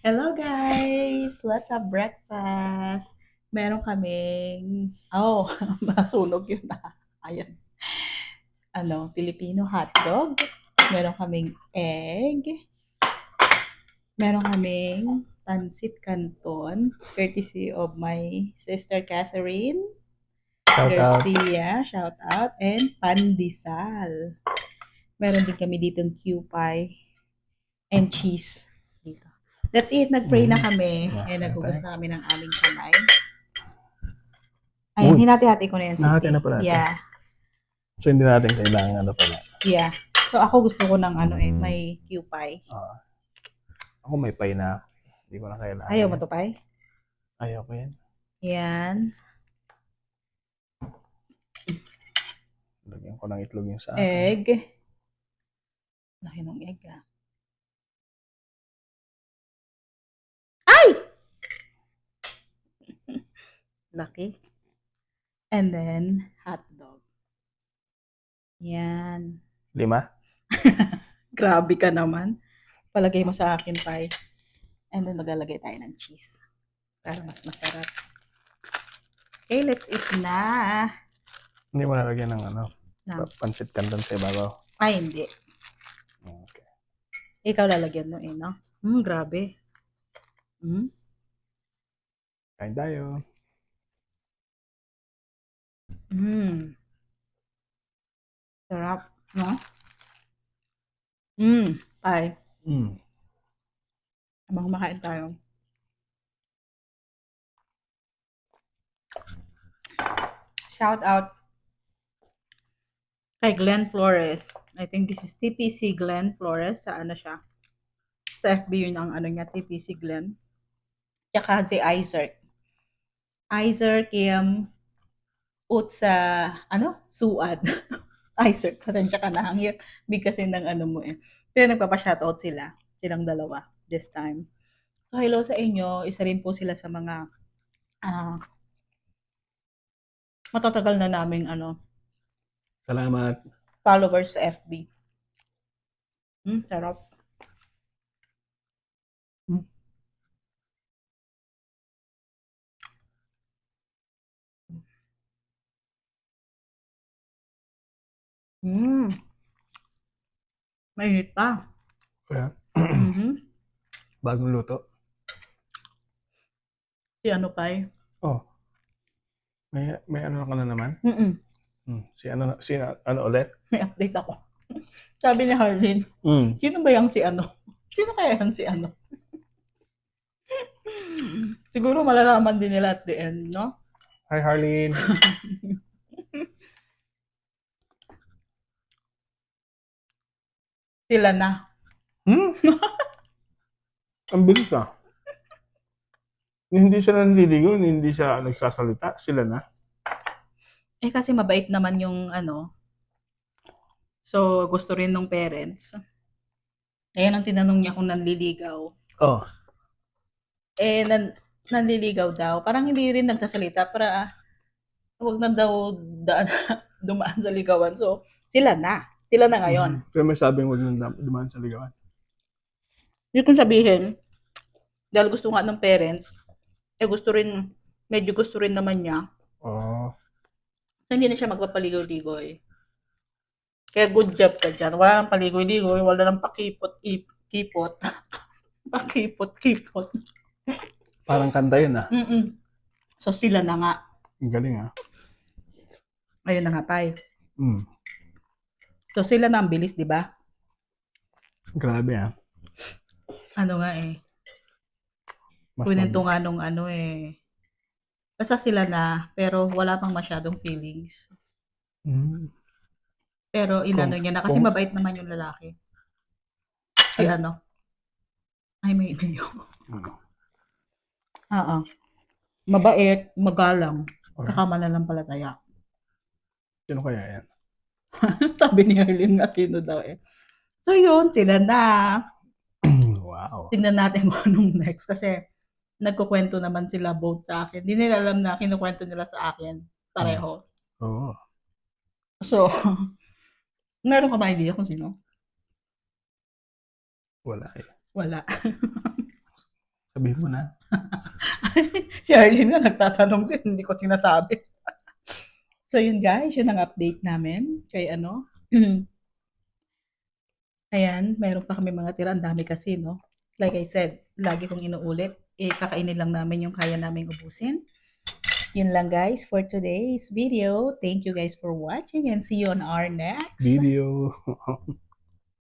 Hello guys! Let's have breakfast. Meron kaming, masunog yun na. Ayan. Filipino hotdog. Meron kaming egg. Meron kaming pancit canton, courtesy of my sister Catherine Shout out. Garcia, shout out, and pandesal. Meron din kami ditong Q-pie and cheese dito. Let's eat. Nag-pray na kami. Yeah, Nagugas tayo. na kami ng aming kamay. Ayun, hinati-hati ko na yan, Nahati City. na pala natin. Yeah. So, hindi natin kailangan pala. Yeah. So, ako gusto ko ng may Q-pie. Ako may pay na. Hindi ko na kailangan. Ayaw mo to, pie? Ayaw ko yan. Yan. Lagyan ko ng itlog yung sa akin. Egg. Laki ng egg, Ay! Laki. And then, hot dog. Yan. 5? Grabe ka naman. Palagay mo sa akin, pie. And then, maglalagay tayo ng cheese. Para mas masarap. Okay, let's eat na. Hindi mo nalagyan ng Ng- pancit canton sa ibabaw. Ay, hindi. Okay. Ikaw lalagyan mo no? Grabe. Kain tayo. Sarap, no? Pie. Habang kumakain tayo. Shout out kay Glenn Flores. I think this is TPC Glenn Flores. Sa siya? Sa FB yun ang niya, TPC Glenn. Tsaka si Isaac. Isaac ut sa, suad. Isaac, pasensya ka na. Ang big kasi ng mo eh. Pero nagpapa-shoutout sila. Silang dalawa this time. So, hello sa inyo. Isa rin po sila sa mga matatagal na naming Salamat. followers sa FB. Sarap. Mainit pa. Kaya, bagong luto. Si pie? Oh. May ano ka na naman? Si ulit? May update ako. Sabi ni Harlin, sino ba yung si Sino kaya yung si Siguro malalaman din nila at the end, no? Hi, Harlin. Sila na. Ang bilis Hindi siya nanliligaw, hindi siya nagsasalita, sila na. Kasi mabait naman yung So, gusto rin ng parents. Ayan ang tinanong niya kung nanliligaw. Oh. Nanliligaw daw. Parang hindi rin nagsasalita para huwag na daw dumaan sa ligawan. So, sila na. Sila na ngayon. Pero may sabing huwag na dumaan sa ligawan. Hindi kong sabihin, dahil gusto nga ng parents, medyo gusto rin naman niya. So, hindi na siya magpapaligoy-ligoy. Kaya good job ka dyan. Wala nang paligoy-ligoy, wala nang pakipot-kipot. Pakipot-kipot. Parang kanta yun So, sila na nga. Ang galing Ayun na nga, Pai. So, sila na ang bilis, di ba? Grabe Ano nga Kwento nga nung basta sila na, pero wala pang masyadong feelings. Pero inano niya na, kasi mabait naman yung lalaki. Si Ay, may email. Mabait, magalang, saka mananampalataya. Sino kaya yan? Sabi ni Arlene nga, sino daw So yun, sila na. Wow. Tingnan natin kung anong next. Kasi nagkukwento naman sila both sa akin. Hindi nila alam na kinukwento nila sa akin. Pareho. Oo. So, meron ka ba idea kung sino? Wala Wala. Sabihin mo na. Si Arlene nga nagtatanong din, hindi ko sinasabi. So yun guys, yun ang update namin kay ano. Ayan, mayroon pa kami mga tira, ang dami kasi, no? Like I said, lagi kong inuulit, kakainin lang namin yung kaya naming ubusin. Yun lang guys for today's video. Thank you guys for watching and see you on our next Video.